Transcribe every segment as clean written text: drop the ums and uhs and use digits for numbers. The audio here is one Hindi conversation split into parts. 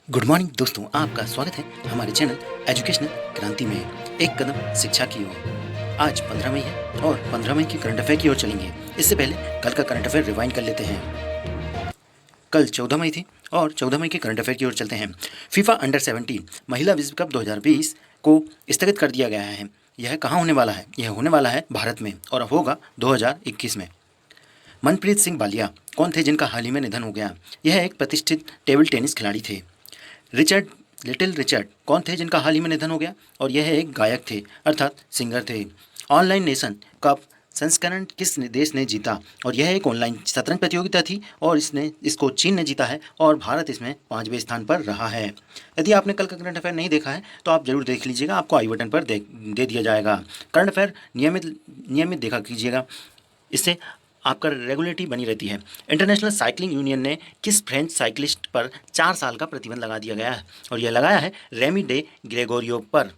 गुड मॉर्निंग दोस्तों, आपका स्वागत है हमारे चैनल एजुकेशनल क्रांति में। एक कदम शिक्षा की ओर। आज 15 मई है और 15 मई की करंट अफेयर की ओर चलेंगे। इससे पहले कल का करंट अफेयर रिवाइंड कर लेते हैं। कल 14 मई थी और 14 मई के करंट अफेयर की ओर चलते हैं। फीफा अंडर 17 महिला विश्व कप 2020 को स्थगित कर दिया गया है। यह कहाँ होने वाला है? यह होने वाला है भारत में और अब होगा 2021 में। मनप्रीत सिंह बालिया कौन थे जिनका हाल ही में निधन हो गया? यह एक प्रतिष्ठित टेबल टेनिस खिलाड़ी थे। लिटिल रिचर्ड कौन थे जिनका हाल ही में निधन हो गया? और यह एक गायक थे अर्थात सिंगर थे। ऑनलाइन नेशन कप संस्करण किस देश ने जीता? और यह एक ऑनलाइन शतरंज प्रतियोगिता थी और इसको चीन ने जीता है और भारत इसमें 5वें स्थान पर रहा है। यदि आपने कल का करंट अफेयर नहीं देखा है तो आप जरूर देख लीजिएगा, आपको आई बटन पर दे दिया जाएगा। करंट अफेयर नियमित देखा कीजिएगा, इससे आपका रेगुलेरिटी बनी रहती है। इंटरनेशनल साइकिलिंग यूनियन ने किस फ्रेंच साइकिलिस्ट पर 4 साल का प्रतिबंध लगा दिया गया है? और यह लगाया है रेमी डे ग्रेगोरियो पर।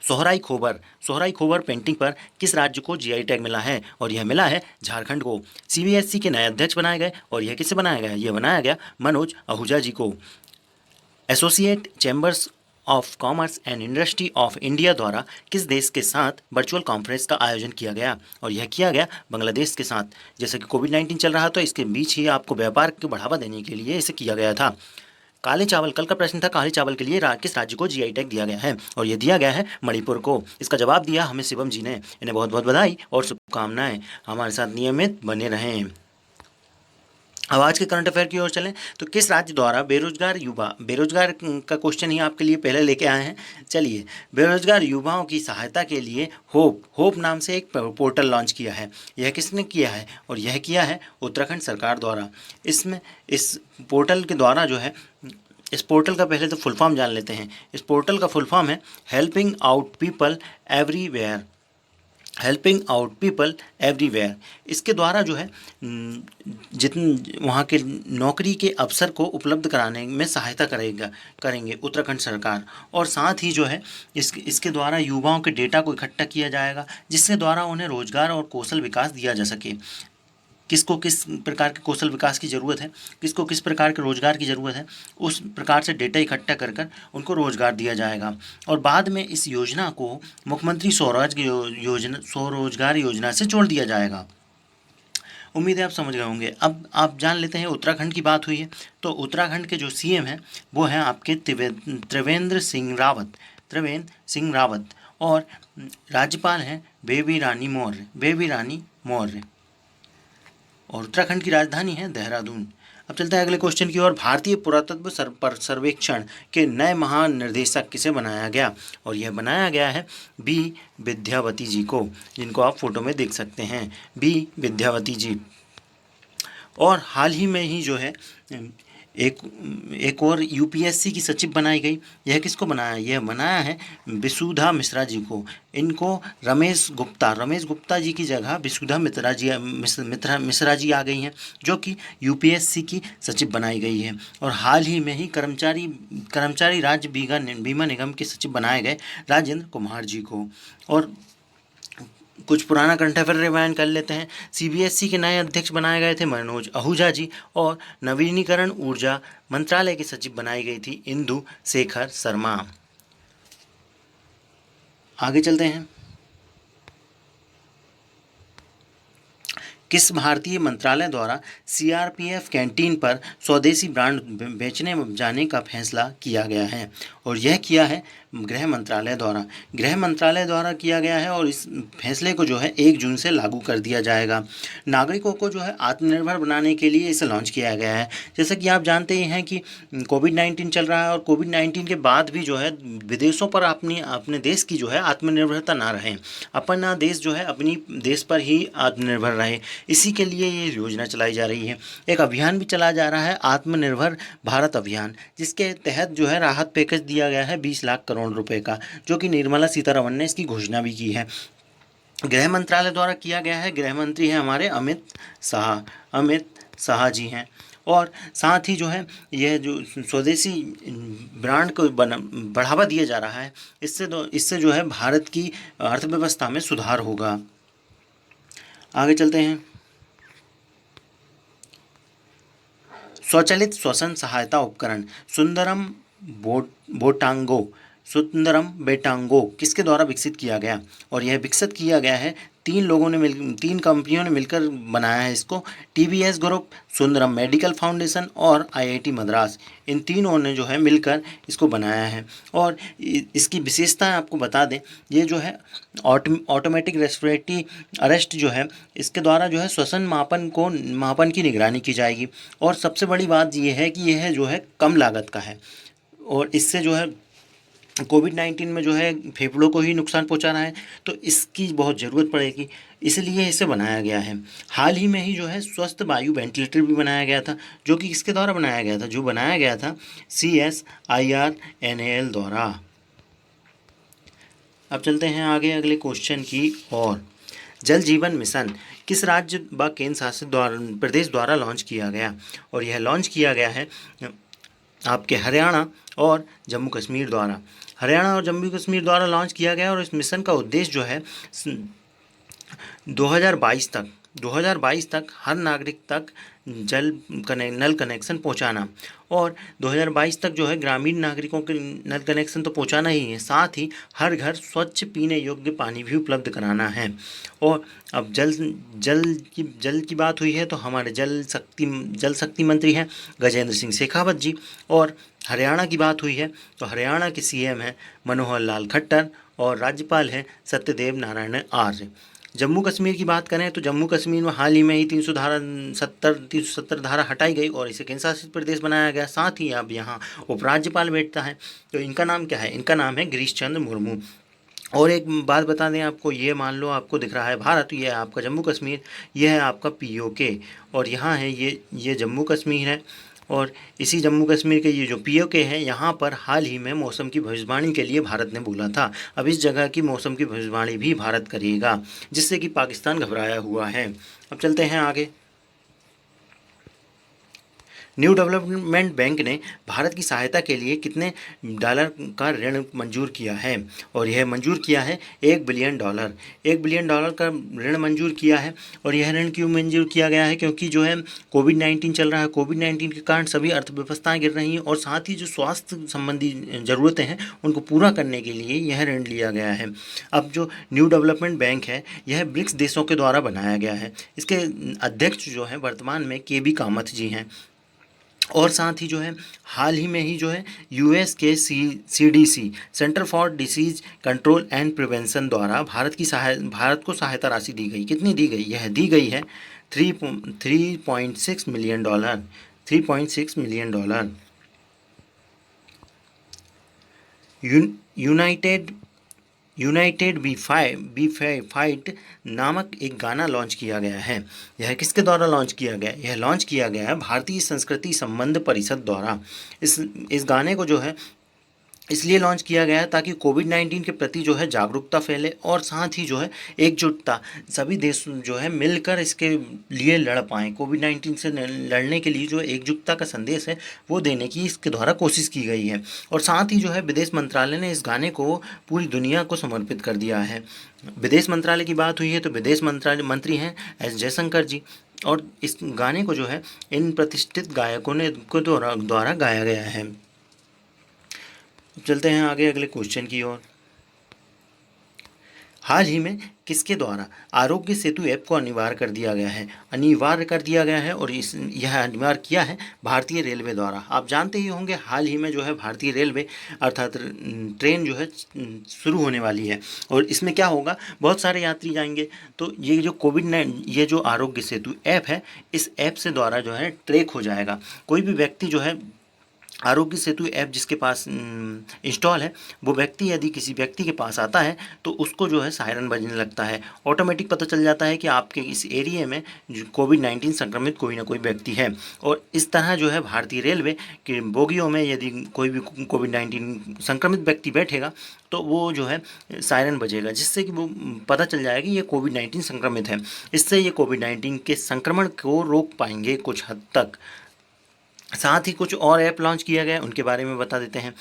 सोहराई खोबर पेंटिंग पर किस राज्य को जीआई टैग मिला है? और यह मिला है झारखंड को। सीबीएसई के नए अध्यक्ष बनाए गए और यह किससे बनाया गया? यह बनाया गया मनोज आहूजा जी को। Associate chambers of commerce and industry of India द्वारा किस देश के साथ वर्चुअल कॉन्फ्रेंस का आयोजन किया गया? और यह किया गया बांग्लादेश के साथ। जैसे कि कोविड-19 चल रहा तो इसके बीच ही आपको व्यापार को बढ़ावा देने के लिए इसे किया गया था। काले चावल, कल का प्रश्न था, काले चावल के लिए किस राज्य को जीआई टैग दिया गया है? और यह दिया गया है मणिपुर को। इसका जवाब दिया हमें शिवम जी ने। इन्हें बहुत बहुत बधाई और शुभकामनाएं। हमारे साथ नियमित बने रहें। अब आज के करंट अफेयर की ओर चलें तो किस राज्य द्वारा बेरोजगार का क्वेश्चन ही आपके लिए पहले लेके आए हैं। चलिए, बेरोजगार युवाओं की सहायता के लिए होप नाम से एक पोर्टल लॉन्च किया है। यह किसने किया है? और यह किया है उत्तराखंड सरकार द्वारा। इस पोर्टल के द्वारा जो है, इस पोर्टल का पहले तो फुल फॉर्म जान लेते हैं। इस पोर्टल का फुल फॉर्म है हेल्पिंग आउट पीपल एवरीवेयर। इसके द्वारा जो है जितने वहाँ के नौकरी के अवसर को उपलब्ध कराने में सहायता करेंगे उत्तराखंड सरकार। और साथ ही जो है इसके द्वारा युवाओं के डेटा को इकट्ठा किया जाएगा, जिसके द्वारा उन्हें रोजगार और कौशल विकास दिया जा सके। किसको किस प्रकार के कौशल विकास की ज़रूरत है, किसको किस प्रकार के रोजगार की ज़रूरत है, उस प्रकार से डेटा इकट्ठा कर उनको रोजगार दिया जाएगा। और बाद में इस योजना को मुख्यमंत्री स्वरोजगार योजना से जोड़ दिया जाएगा। उम्मीद है आप समझ गए होंगे। अब आप जान लेते हैं, उत्तराखंड की बात हुई है तो उत्तराखंड के जो सीएम हैं वो हैं आपके त्रिवेंद्र सिंह रावत और राज्यपाल हैं बेबी रानी मौर्य। और उत्तराखंड की राजधानी है देहरादून। अब चलते हैं अगले क्वेश्चन की ओर। भारतीय पुरातत्व सर्वेक्षण के नए महानिर्देशक किसे बनाया गया? और यह बनाया गया है बी विद्यावती जी को, जिनको आप फोटो में देख सकते हैं, बी विद्यावती जी। और हाल ही में ही जो है एक और यूपीएससी की सचिव बनाई गई। यह किसको बनाया? यह बनाया है विसुधा मिश्रा जी को। इनको रमेश गुप्ता जी की जगह विसुधा मिश्रा जी आ गई हैं, जो कि यूपीएससी की सचिव बनाई गई है। और हाल ही में ही कर्मचारी राज्य बीमा निगम के सचिव बनाए गए राजेंद्र कुमार जी को। और कुछ पुराना करंट अफेयर रिवाइंड कर लेते हैं। सीबीएसई के नए अध्यक्ष बनाए गए थे मनोज आहूजा जी और नवीनीकरण ऊर्जा मंत्रालय की सचिव बनाई गई थी इंदु शेखर शर्मा। आगे चलते हैं। किस भारतीय मंत्रालय द्वारा सीआरपीएफ कैंटीन पर स्वदेशी ब्रांड बेचने जाने का फैसला किया गया है? और यह किया है गृह मंत्रालय द्वारा किया गया है। और इस फैसले को जो है 1 जून से लागू कर दिया जाएगा। नागरिकों को जो है आत्मनिर्भर बनाने के लिए इसे लॉन्च किया गया है। जैसा कि आप जानते ही हैं कि कोविड-19 चल रहा है और कोविड-19 के बाद भी जो है विदेशों पर अपने देश की जो है आत्मनिर्भरता ना रहे, अपना देश जो है अपनी देश पर ही आत्मनिर्भर रहे। इसी के लिए ये योजना चलाई जा रही है। एक अभियान भी चलाया जा रहा है, आत्मनिर्भर भारत अभियान, जिसके तहत जो है राहत पैकेज दिया गया है 20 लाख करोड़ रुपए का, जो कि निर्मला सीतारमण ने इसकी घोषणा भी की है। गृह मंत्रालय द्वारा किया गया है। गृह मंत्री हैं हमारे अमित शाह जी हैं। और साथ ही जो है यह जो स्वदेशी ब्रांड को बढ़ावा दिया जा रहा है, इससे जो है भारत की अर्थव्यवस्था में सुधार होगा। आगे चलते हैं। स्वचालित श्वसन सहायता उपकरण सुंदरम बोटांगो सुंदरम बेटांगो किसके द्वारा विकसित किया गया? और यह विकसित किया गया है तीन कंपनियों ने मिलकर बनाया है इसको। TVS group, Sundaram medical foundation और आईआईटी मद्रास, इन तीनों ने जो है मिलकर इसको बनाया है। और इसकी विशेषताएं आपको बता दें, ये जो है ऑटोमेटिक रेस्पिरेटरी अरेस्ट जो है, इसके द्वारा जो है श्वसन मापन की निगरानी की जाएगी। और सबसे बड़ी बात ये है कि यह जो है कम लागत का है और इससे जो है कोविड-19 में जो है फेफड़ों को ही नुकसान पहुंचा रहा है, तो इसकी बहुत ज़रूरत पड़ेगी, इसलिए इसे बनाया गया है। हाल ही में ही जो है स्वस्थ वायु वेंटिलेटर भी बनाया गया था, जो कि किसके द्वारा बनाया गया था? जो बनाया गया था CSIR-NAL द्वारा। अब चलते हैं आगे अगले क्वेश्चन की ओर। जल जीवन मिशन किस राज्य व केंद्र शासित प्रदेश द्वारा लॉन्च किया गया? और यह लॉन्च किया गया है आपके हरियाणा और जम्मू कश्मीर द्वारा। हरियाणा और जम्मू कश्मीर द्वारा लॉन्च किया गया और इस मिशन का उद्देश्य जो है 2022 तक हर नागरिक तक नल कनेक्शन पहुंचाना, और 2022 तक जो है ग्रामीण नागरिकों के नल कनेक्शन तो पहुंचाना ही है, साथ ही हर घर स्वच्छ पीने योग्य पानी भी उपलब्ध कराना है। और अब जल की बात हुई है तो हमारे जल शक्ति मंत्री हैं गजेंद्र सिंह शेखावत जी, और हरियाणा की बात हुई है तो हरियाणा के CM हैं मनोहर लाल खट्टर और राज्यपाल हैं सत्यदेव नारायण आर्य। जम्मू कश्मीर की बात करें तो जम्मू कश्मीर में हाल ही में ही 370 धारा हटाई गई और इसे केंद्र शासित प्रदेश बनाया गया। साथ ही अब यहाँ उपराज्यपाल बैठता है, तो इनका नाम क्या है? इनका नाम है गिरीश चंद्र मुर्मू। और एक बात बता दें आपको, ये मान लो आपको दिख रहा है भारत, ये है आपका जम्मू कश्मीर, ये है आपका POK, और यहाँ है ये जम्मू कश्मीर है। और इसी जम्मू कश्मीर के ये जो POK है, यहाँ पर हाल ही में मौसम की भविष्यवाणी के लिए भारत ने बोला था। अब इस जगह की मौसम की भविष्यवाणी भी भारत करेगा, जिससे कि पाकिस्तान घबराया हुआ है। अब चलते हैं आगे। न्यू डेवलपमेंट बैंक ने भारत की सहायता के लिए कितने डॉलर का ऋण मंजूर किया है? और यह मंजूर किया है $1 बिलियन। $1 बिलियन का ऋण मंजूर किया है। और यह ऋण क्यों मंजूर किया गया है? क्योंकि जो है कोविड-19 चल रहा है, कोविड-19 के कारण सभी अर्थव्यवस्थाएं गिर रही हैं, और साथ ही जो स्वास्थ्य संबंधी ज़रूरतें हैं उनको पूरा करने के लिए यह ऋण लिया गया है। अब जो न्यू डेवलपमेंट बैंक है, यह ब्रिक्स देशों के द्वारा बनाया गया है। इसके अध्यक्ष जो हैं वर्तमान में KB कामत जी हैं। और साथ ही जो है हाल ही में ही जो है US के CDC centre for disease control and prevention द्वारा भारत को सहायता राशि दी गई। कितनी दी गई? यह दी गई है $3.6 million. $3.6 million. United we fight नामक एक गाना लॉन्च किया गया है। यह किसके द्वारा लॉन्च किया गया? यह लॉन्च किया गया है भारतीय संस्कृति संबंध परिषद द्वारा। इस गाने को जो है इसलिए लॉन्च किया गया है ताकि कोविड-19 के प्रति जो है जागरूकता फैले, और साथ ही जो है एकजुटता, सभी देश जो है मिलकर इसके लिए लड़ पाएँ। कोविड-19 से लड़ने के लिए जो एकजुटता का संदेश है वो देने की इसके द्वारा कोशिश की गई है। और साथ ही जो है विदेश मंत्रालय ने इस गाने को पूरी दुनिया को समर्पित कर दिया है। विदेश मंत्रालय की बात हुई है तो विदेश मंत्री हैं S जयशंकर जी, और इस गाने को जो है इन प्रतिष्ठित गायकों ने द्वारा गाया गया है। चलते हैं आगे अगले क्वेश्चन की ओर। हाल ही में किसके द्वारा आरोग्य सेतु ऐप को अनिवार्य कर दिया गया है? और यह अनिवार्य किया है भारतीय रेलवे द्वारा। आप जानते ही होंगे हाल ही में जो है भारतीय रेलवे अर्थात ट्रेन जो है शुरू होने वाली है, और इसमें क्या होगा, बहुत सारे यात्री जाएंगे। तो ये जो आरोग्य सेतु ऐप है, इस ऐप से द्वारा जो है ट्रैक हो जाएगा। कोई भी व्यक्ति जो है आरोग्य सेतु ऐप जिसके पास इंस्टॉल है, वो व्यक्ति यदि किसी व्यक्ति के पास आता है तो उसको जो है सायरन बजने लगता है, ऑटोमेटिक पता चल जाता है कि आपके इस एरिया में कोविड-19 संक्रमित कोई ना कोई व्यक्ति है। और इस तरह जो है भारतीय रेलवे के बोगियों में यदि कोई भी कोविड-19 संक्रमित व्यक्ति बैठेगा तो वो जो है सायरन बजेगा, जिससे कि वो पता चल जाएगा कि ये कोविड-19 संक्रमित है। इससे ये कोविड-19 के संक्रमण को रोक पाएंगे कुछ हद तक। साथ ही कुछ और ऐप लॉन्च किया गया, उनके बारे में बता देते हैं।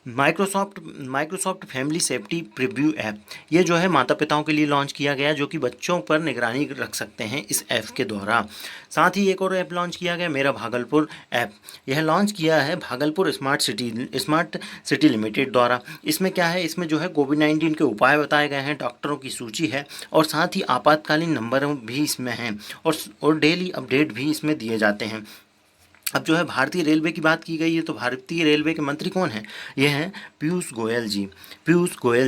Microsoft family safety preview app, ये जो है माता पिताओं के लिए लॉन्च किया गया, जो कि बच्चों पर निगरानी रख सकते हैं इस ऐप के द्वारा। साथ ही एक और ऐप लॉन्च किया गया, मेरा भागलपुर ऐप। यह लॉन्च किया है भागलपुर स्मार्ट सिटी लिमिटेड द्वारा। इसमें क्या है, इसमें जो है कोविड-19 के उपाय बताए गए हैं, डॉक्टरों की सूची है और साथ ही आपातकालीन नंबर भी इसमें हैं और डेली अपडेट भी इसमें दिए जाते हैं। अब जो है भारतीय रेलवे की बात की गई है, तो भारतीय रेलवे के मंत्री कौन हैं? ये हैं पीयूष गोयल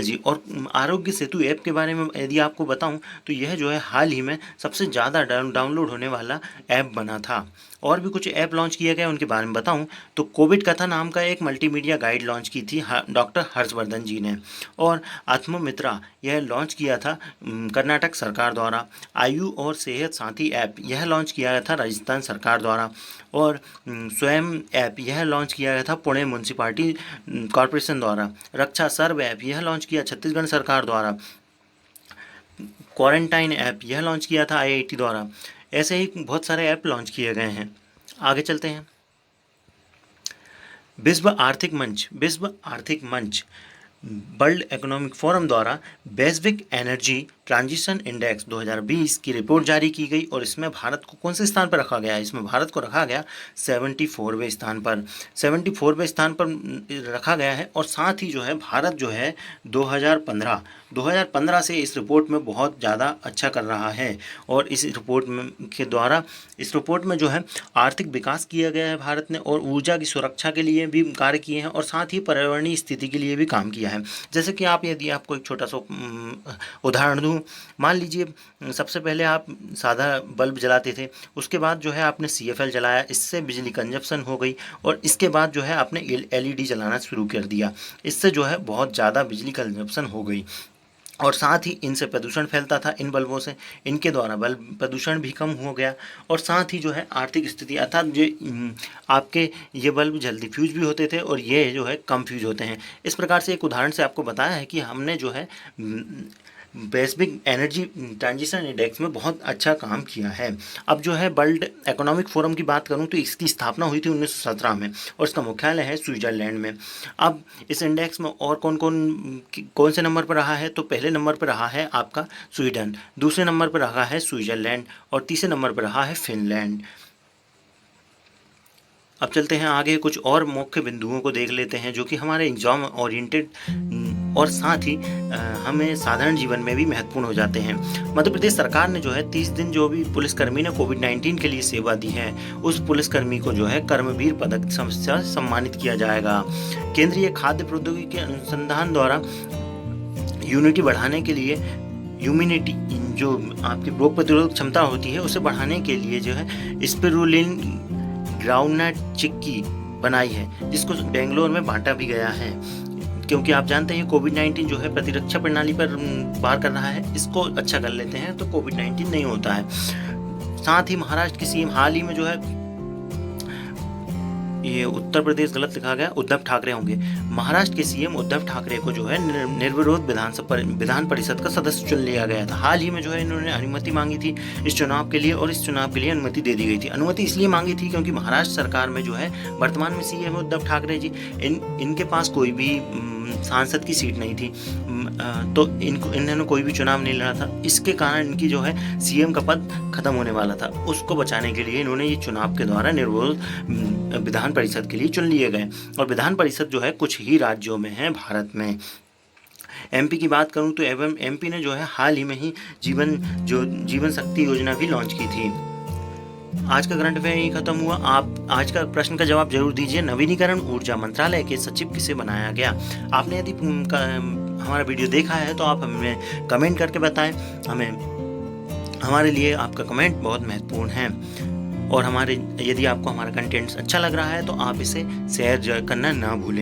जी। और आरोग्य सेतु ऐप के बारे में यदि आपको बताऊं तो यह जो है हाल ही में सबसे ज़्यादा डाउनलोड होने वाला ऐप बना था। और भी कुछ ऐप लॉन्च किया गया, उनके बारे में बताऊं तो कोविड कथा नाम का एक मल्टीमीडिया गाइड लॉन्च की थी डॉक्टर हर्षवर्धन जी ने। और आत्ममित्रा यह लॉन्च किया था कर्नाटक सरकार द्वारा। आयु और सेहत साथी ऐप यह लॉन्च किया गया था राजस्थान सरकार द्वारा। और स्वयं ऐप यह लॉन्च किया गया था पुणे म्यूनसिपालिटी कॉरपोरेशन द्वारा। रक्षा सर्व ऐप यह लॉन्च किया छत्तीसगढ़ सरकार द्वारा। क्वारंटाइन ऐप यह लॉन्च किया था IIT द्वारा। ऐसे ही बहुत सारे ऐप लॉन्च किए गए हैं। आगे चलते हैं। विश्व आर्थिक मंच वर्ल्ड इकोनॉमिक फोरम द्वारा वैश्विक एनर्जी ट्रांजिशन इंडेक्स 2020 की रिपोर्ट जारी की गई और इसमें भारत को कौन से स्थान पर रखा गया है? इसमें भारत को रखा गया 74वें स्थान पर रखा गया है। और साथ ही जो है भारत जो है 2015 से इस रिपोर्ट में बहुत ज़्यादा अच्छा कर रहा है। और इस रिपोर्ट में जो है आर्थिक विकास किया गया है भारत ने, और ऊर्जा की सुरक्षा के लिए भी कार्य किए हैं और साथ ही पर्यावरणीय स्थिति के लिए भी काम किया है। जैसे कि यदि आपको एक छोटा सा उदाहरण दूं, मान लीजिए सबसे पहले आप सादा बल्ब जलाते थे, उसके बाद जो है आपने CFL जलाया, इससे बिजली कंजप्शन हो गई, और इसके बाद जो है आपने LED जलाना शुरू कर दिया, इससे जो है बहुत ज़्यादा बिजली कंजप्शन हो गई। और साथ ही इनसे प्रदूषण फैलता था, इन बल्बों से, इनके द्वारा बल्ब प्रदूषण भी कम हो गया। और साथ ही जो है आर्थिक स्थिति, अर्थात जो आपके ये बल्ब जल्दी फ्यूज भी होते थे और ये जो है कम फ्यूज होते हैं। इस प्रकार से एक उदाहरण से आपको बताया है कि हमने जो है वैश्विक एनर्जी ट्रांजिशन इंडेक्स में बहुत अच्छा काम किया है। अब जो है वर्ल्ड इकोनॉमिक फोरम की बात करूं तो इसकी स्थापना हुई थी 1917 में और इसका मुख्यालय है स्विट्ज़रलैंड में। अब इस इंडेक्स में और कौन से नंबर पर रहा है? तो पहले नंबर पर रहा है आपका स्वीडन, दूसरे नंबर पर रहा है स्विट्ज़रलैंड और तीसरे नंबर पर रहा है फिनलैंड। अब चलते हैं आगे, कुछ और मुख्य बिंदुओं को देख लेते हैं जो कि हमारे एग्जाम ओरिएंटेड और साथ ही हमें साधारण जीवन में भी महत्वपूर्ण हो जाते हैं। मध्य प्रदेश सरकार ने जो है 30 दिन जो भी पुलिसकर्मी ने कोविड-19 के लिए सेवा दी है, उस पुलिसकर्मी को जो है कर्मवीर पदक से सम्मानित किया जाएगा। केंद्रीय खाद्य प्रौद्योगिकी अनुसंधान द्वारा यूनिटी बढ़ाने के लिए ह्यूमिनिटी जो आपकी रोग प्रतिरोधक क्षमता होती है उसे बढ़ाने के लिए जो है स्पिरुलिन ग्राउंडनट चिक्की बनाई है, जिसको बेंगलोर में बांटा भी गया है। क्योंकि आप जानते हैं कोविड-19 जो है प्रतिरक्षा प्रणाली पर वार कर रहा है, इसको अच्छा कर लेते हैं तो कोविड-19 नहीं होता है। साथ ही महाराष्ट्र की CM हाल ही में जो है, ये उत्तर प्रदेश गलत लिखा गया, उद्धव ठाकरे होंगे। महाराष्ट्र के CM उद्धव ठाकरे को जो है निर्विरोध विधान परिषद का सदस्य चुन लिया गया था। हाल ही में जो है इन्होंने अनुमति मांगी थी इस चुनाव के लिए, और इस चुनाव के लिए अनुमति दे दी गई थी। अनुमति इसलिए मांगी थी क्योंकि महाराष्ट्र सरकार में जो है वर्तमान में CM उद्धव ठाकरे जी, इनके पास कोई भी सांसद की सीट नहीं थी, तो इन्होंने कोई भी चुनाव नहीं लड़ा था। इसके कारण इनकी जो है CM का पद खत्म होने वाला था, उसको बचाने के लिए इन्होंने ये चुनाव के द्वारा निर्विरोध विधान परिषद के लिए चुन लिए गए। और विधान परिषद जो है कुछ ही राज्यों में है भारत में। MP की बात करूं तो MP ने जो है हाल ही में ही जीवन शक्ति योजना भी लॉन्च की थी। आज का करंट अफेयर यही खत्म हुआ। आप आज का प्रश्न का जवाब जरूर दीजिए, नवीनीकरण ऊर्जा मंत्रालय के सचिव किसे बनाया गया? आपने यदि हमारा वीडियो देखा है तो आप हमें कमेंट करके बताएं। हमारे लिए आपका कमेंट बहुत महत्वपूर्ण है। और यदि आपको हमारा कंटेंट अच्छा लग रहा है तो आप इसे शेयर करना ना भूलें।